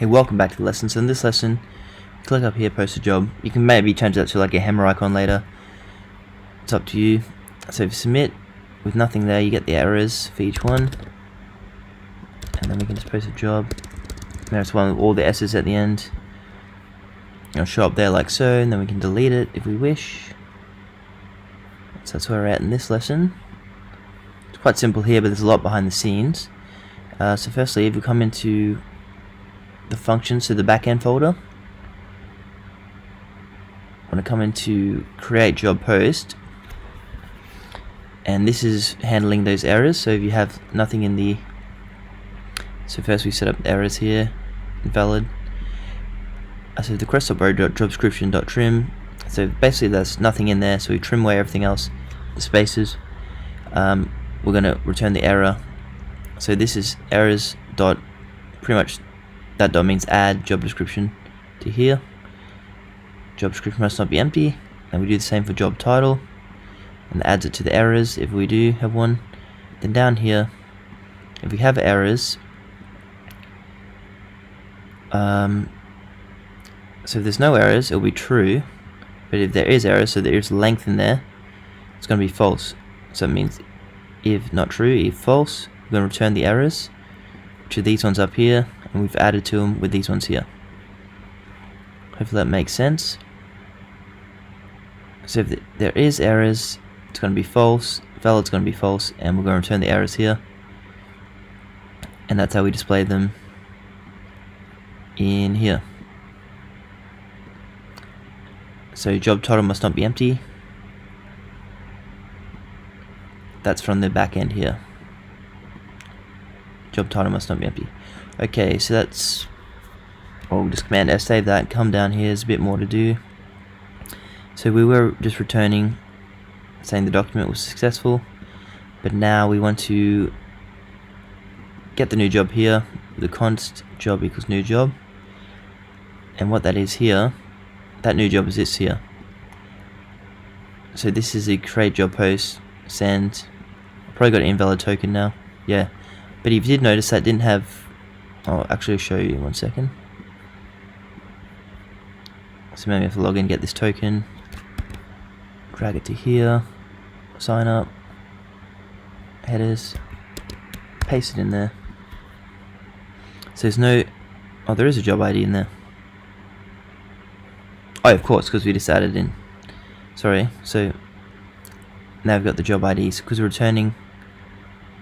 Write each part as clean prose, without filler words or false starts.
Hey, welcome back to the lesson. So in this lesson, click up here, post a job. You can maybe change that to like a hammer icon later. It's up to you. So if you submit with nothing there, you get the errors for each one. And then we can just post a job. There's one with all the S's at the end. It'll show up there like so, and then we can delete it if we wish. So that's where we're at in this lesson. It's quite simple here, but there's a lot behind the scenes. So firstly, if you come into the functions, so the backend folder, I want to come into create job post, and this is handling those errors. So if you have nothing in the, so first we set up errors here, invalid. So the job description.trim. So basically there's nothing in there, so we trim away everything else, the spaces. We're going to return the error. So this is errors dot, pretty much that dot means add job description to here. Job description must not be empty, and we do the same for job title, and adds it to the errors if we do have one. Then down here, if we have errors, so if there's no errors, it'll be true. But if there is errors, so there is length in there, it's going to be false. So it means if not true, if false, we're going to return the errors, which are these ones up here, and we've added to them with these ones here. Hopefully that makes sense. So if there is errors, it's going to be false, valid's going to be false, and we're going to return the errors here. And that's how we display them in here. So job title must not be empty. That's from the back end here. Job title must not be empty. Okay, so that's, we'll just command S, save that, come down here, there's a bit more to do. So we were just returning, saying the document was successful, but now we want to get the new job here, the const job equals new job, and what that is here, that new job is this here. So this is a create job post, send, probably got an invalid token now, yeah, but if you did notice that didn't have, I'll actually show you in 1 second. So maybe I have to log in, get this token, drag it to here, sign up, headers, paste it in there. So there's no, oh there is a job ID in there. Oh of course, because we just added in. Sorry, so now we've got the job IDs, because we're returning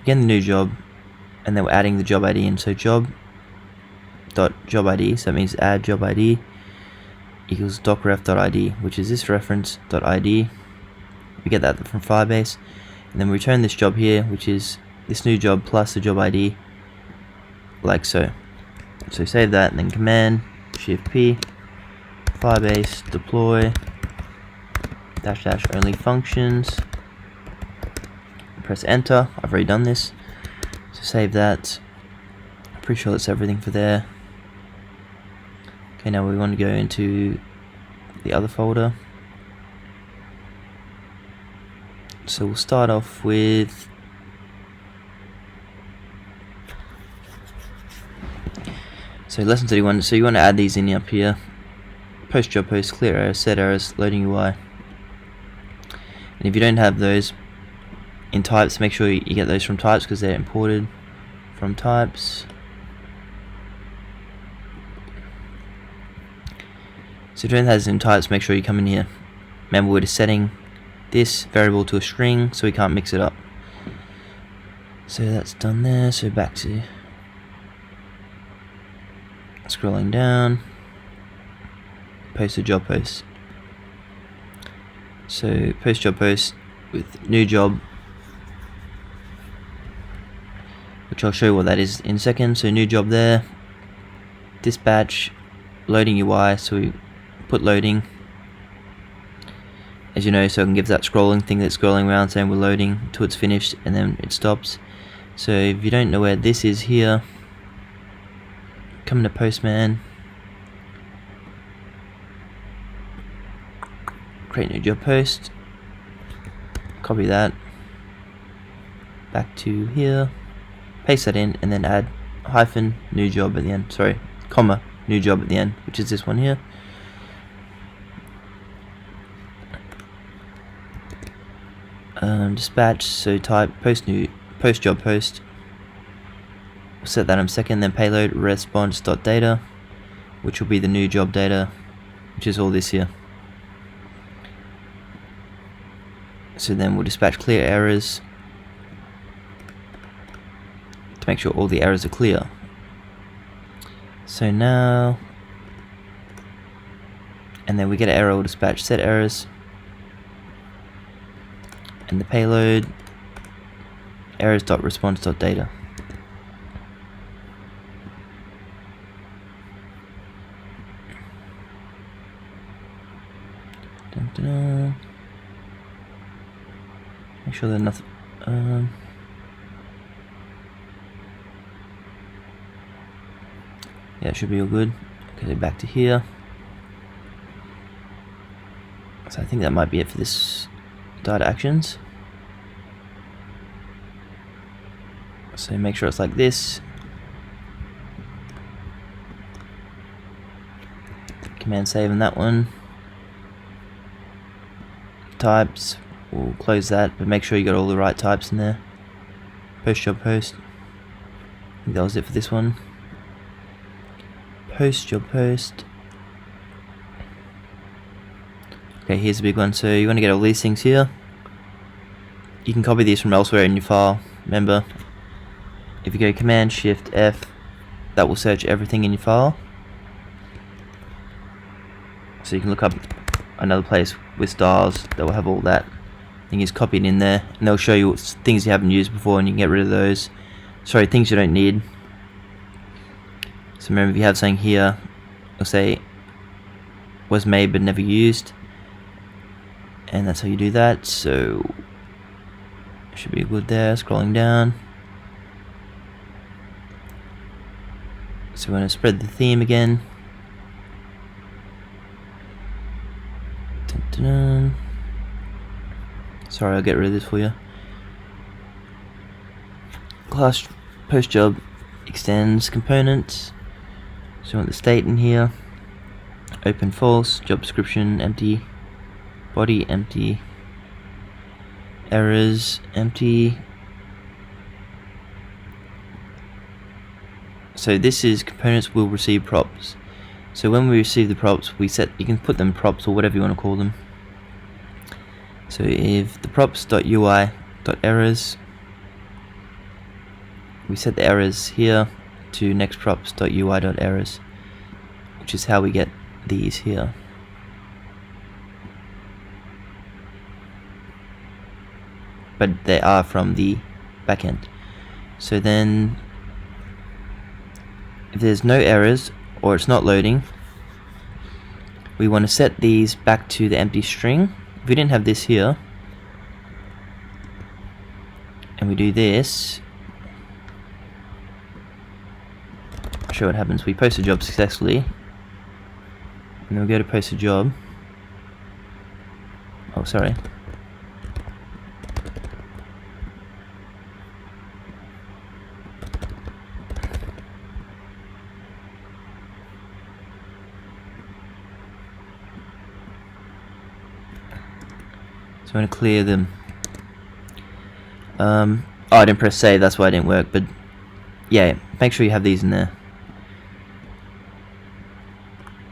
again the new job, and then we're adding the job ID in. So job ID, so that means add job ID equals docref.id, which is this reference.id. We get that from Firebase, and then we return this job here, which is this new job plus the job ID, like so. So save that, and then command shift P, Firebase deploy -- only functions. Press enter. I've already done this, so save that. Pretty sure that's everything for there. Okay, now we want to go into the other folder. So we'll start off with lesson 31. So you want to add these in up here. Post job post, clear errors, set errors, loading UI. And if you don't have those in types, make sure you get those from types, because they're imported from types. So if you don't have those in types, make sure you come in here. Remember, we're just setting this variable to a string, so we can't mix it up. So that's done there. So back to scrolling down, post a job post. So post job post with new job, which I'll show you what that is in a second. So new job there, dispatch, loading UI, so we put loading, as you know, so it can give that scrolling thing that's scrolling around saying we're loading until it's finished, and then it stops. So if you don't know where this is here, come into Postman, create new job post, copy that, back to here, paste that in, and then add hyphen new job at the end, sorry, comma new job at the end, which is this one here. Dispatch, so type post job post. We'll set that in a second. Then payload response.data, which will be the new job data, which is all this here. So then we'll dispatch clear errors to make sure all the errors are clear. So now, and then we get an error, we'll dispatch set errors, and the payload errors.response.data. Dun, dun, dun. Make sure that nothing. Yeah, it should be all good. Okay, back to here. So I think that might be it for this data actions. So make sure it's like this. Command save on that one. Types, we'll close that, but make sure you got all the right types in there. Post job post. I think that was it for this one. Post job post. Okay, here's a big one. So you want to get all these things here. You can copy these from elsewhere in your file. Remember, if you go Command Shift F, that will search everything in your file. So you can look up another place with styles that will have all that thing is copied in there, and they'll show you things you haven't used before, and you can get rid of those. Sorry, things you don't need. So remember, if you have something here, it'll say was made but never used, and that's how you do that. So should be good there. Scrolling down, so we're going to spread the theme again. Dun, dun, dun. Sorry, I'll get rid of this for you. Class post job extends components. So you want the state in here. Open false, job description empty, body empty, errors empty. So this is components will receive props. So when we receive the props, we set, you can put them props or whatever you want to call them. So if the props.ui.errors, we set the errors here to next props.ui.errors, which is how we get these here. But they are from the backend. So then, if there's no errors or it's not loading, we want to set these back to the empty string. If we didn't have this here, and we do this, I'll show what happens. We post a job successfully, and then we go to post a job. Oh, sorry. So I'm going to clear them. Oh, I didn't press save, that's why it didn't work, but yeah, make sure you have these in there.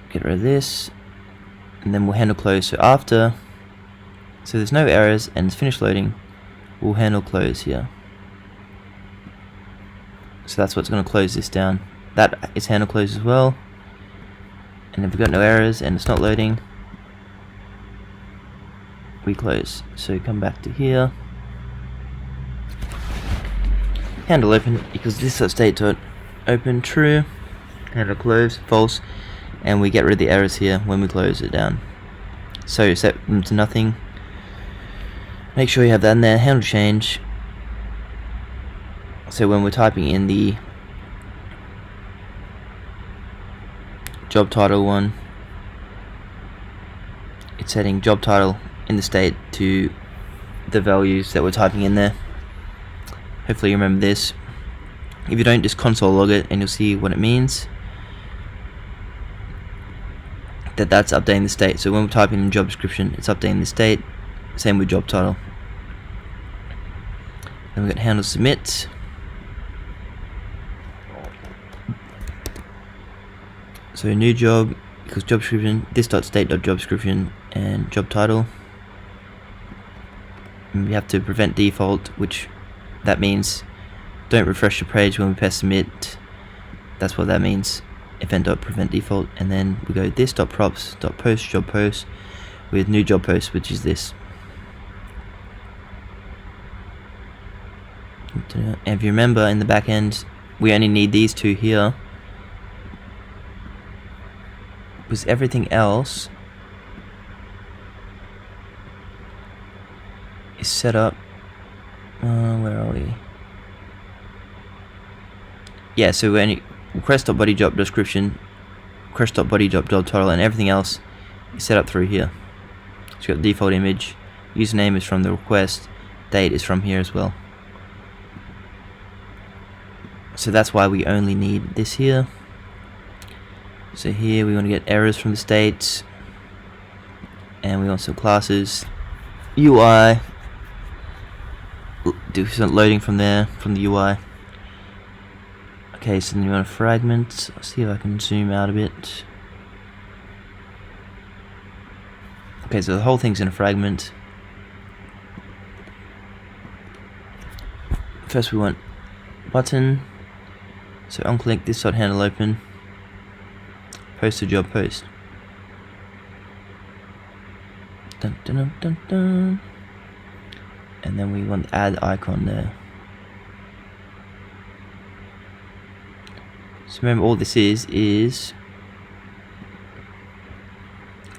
Get rid of this, and then we'll handle close. So after, so there's no errors and it's finished loading, we'll handle close here. So that's what's going to close this down. That is handle close as well. And if we've got no errors and it's not loading, we close. So come back to here, handle open equals this state to open true, handle close false, and we get rid of the errors here when we close it down. So set them to nothing. Make sure you have that in there. Handle change. So when we're typing in the job title one, it's setting job title in the state to the values that we're typing in there. Hopefully you remember this. If you don't, just console log it and you'll see what it means. that's updating the state. So when we're typing in job description, it's updating the state. Same with job title. Then we've got handle submit. So new job equals job description, this.state.job description, and job title. And we have to prevent default, which that means don't refresh the page when we press submit. That's what that means. Event.prevent default, and then we go this.props.post job post with new job post, which is this. And if you remember, in the back end, we only need these two here, because everything else is set up. Where are we? Yeah, so we only request.body job description, request.body job title, and everything else is set up through here. So you've got the default image, username is from the request, date is from here as well. So that's why we only need this here. So here we want to get errors from the state, and we want some classes, UI, do some loading from there, from the UI. Okay, so then you want a fragment. I'll see if I can zoom out a bit. Okay, so the whole thing's in a fragment. First we want button. So unclick this.handle open. Post to job post. Dun, dun, dun, dun, dun. And then we want the add icon there. So remember, all this is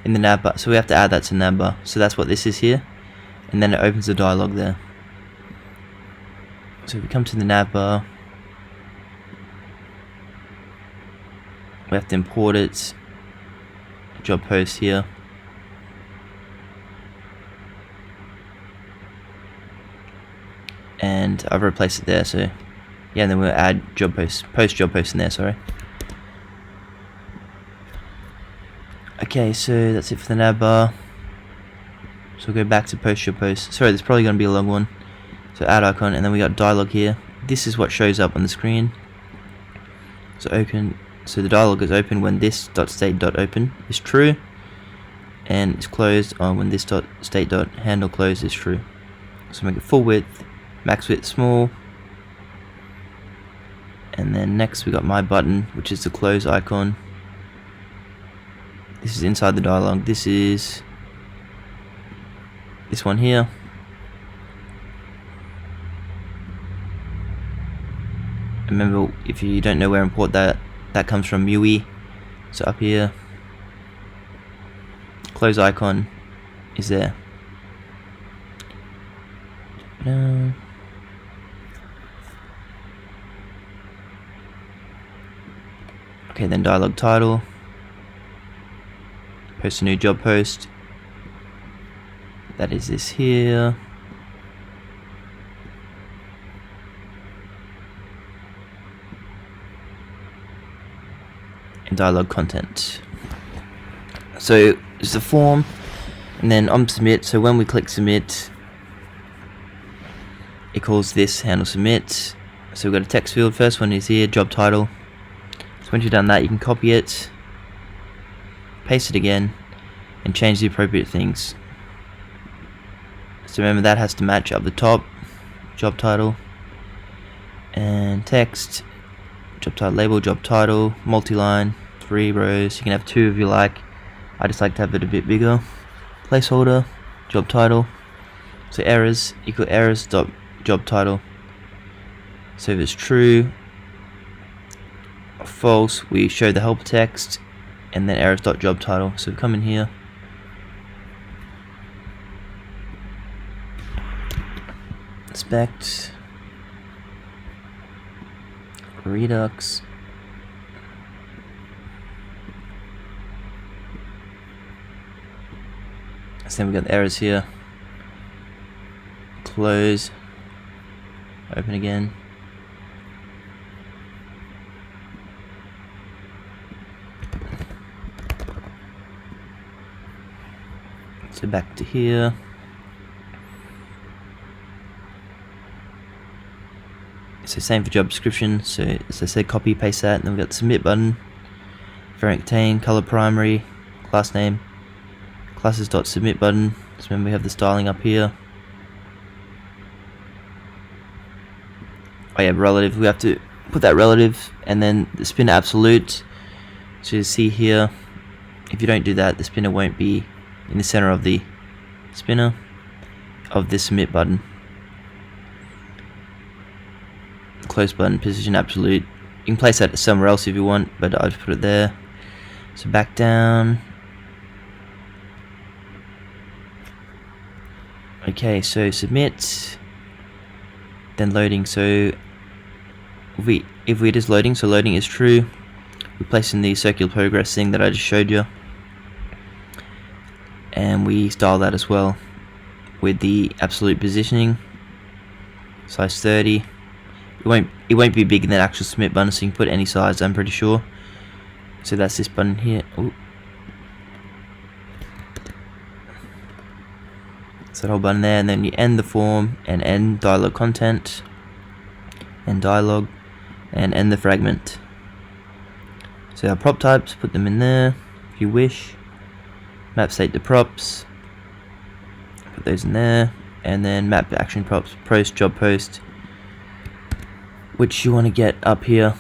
in the nav bar. So we have to add that to nav bar. So that's what this is here, and then it opens the dialog there. So if we come to the nav bar, we have to import it. Job post here. And I've replaced it there, so yeah, and then we'll add job post job post in there, sorry. Okay, so that's it for the nav bar. So we'll go back to post job post. Sorry, there's probably going to be a long one. So add icon, and then we got dialog here. This is what shows up on the screen. So open. So the dialog is open when this.state.open is true, and it's closed on when this.state.handle close is true. So make it full width, max width small, and then next we got my button, which is the close icon. This is inside the dialog. This is this one here. Remember, if you don't know where to import that comes from MUI. So up here, close icon is there. Okay, then dialog title, post a new job post. That is this here. And dialog content. So it's the form, and then on submit. So when we click submit, it calls this handle submit. So we've got a text field. First one is here, job title. So once you've done that, you can copy it, paste it again, and change the appropriate things. So remember, that has to match up the top, job title, and text, job title label, job title, multi-line, 3 rows. You can have 2 if you like. I just like to have it a bit bigger. Placeholder, job title. So errors equal errors dot job title. So if it's true or false, we show the helper text, and then errors dot job title. So we come in here, inspect, Redux, so then we got the errors here. Close, open again. So back to here. So same for job description. So as I said, copy, paste that, and then we've got the submit button. Variant contain, color primary, class name, classes.submit button. So remember we have the styling up here. Oh yeah, relative. We have to put that relative, and then the spinner absolute. So you see here, if you don't do that, the spinner won't be in the center of the spinner of the submit button. Close button, position absolute. You can place that somewhere else if you want, but I'll just put it there. So back down. Okay, so submit, then loading. So if it is loading, so loading is true, we place in the circular progress thing that I just showed you, and we style that as well with the absolute positioning, size 30. It won't be bigger than the actual submit button, so you can put any size, I'm pretty sure. So that's this button here. Ooh. So that whole button there, and then you end the form and end dialog content, end dialog, and end the fragment. So our prop types, put them in there if you wish. Map state to props, put those in there, and then map action props, post, job post, which you want to get up here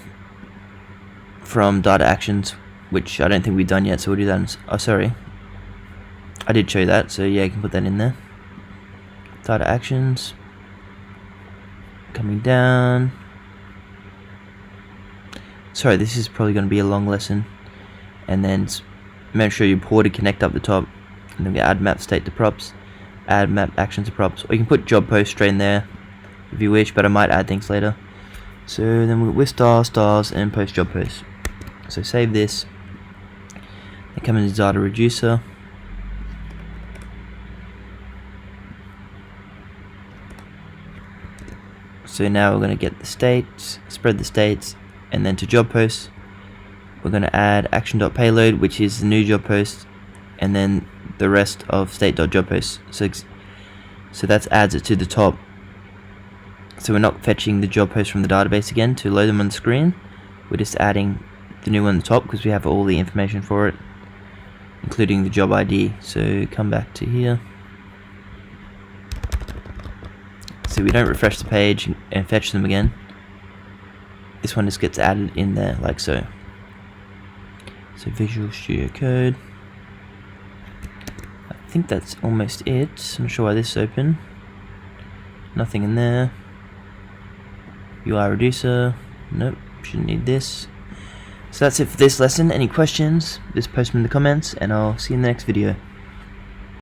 from data actions, which I don't think we've done yet, so we'll do that. Oh, sorry, I did show that, so yeah, you can put that in there. Data actions, coming down. Sorry, this is probably going to be a long lesson. And then make sure your ported connect up the top, and then we add map state to props, add map action to props, or you can put job post straight in there if you wish, but I might add things later. So then we'll with styles, and post job post. So save this, then come into data reducer. So now we're going to get the states, spread the states, and then to job posts, we're going to add action.payload, which is the new job post, and then the rest of state.jobpost. So that adds it to the top. So we're not fetching the job post from the database again to load them on the screen. We're just adding the new one on the top because we have all the information for it, including the job ID. So come back to here. So we don't refresh the page and fetch them again. This one just gets added in there like so. So Visual Studio Code. I think that's almost it. I'm not sure why this is open. Nothing in there. UI reducer. Nope, shouldn't need this. So that's it for this lesson. Any questions, just post them in the comments, and I'll see you in the next video.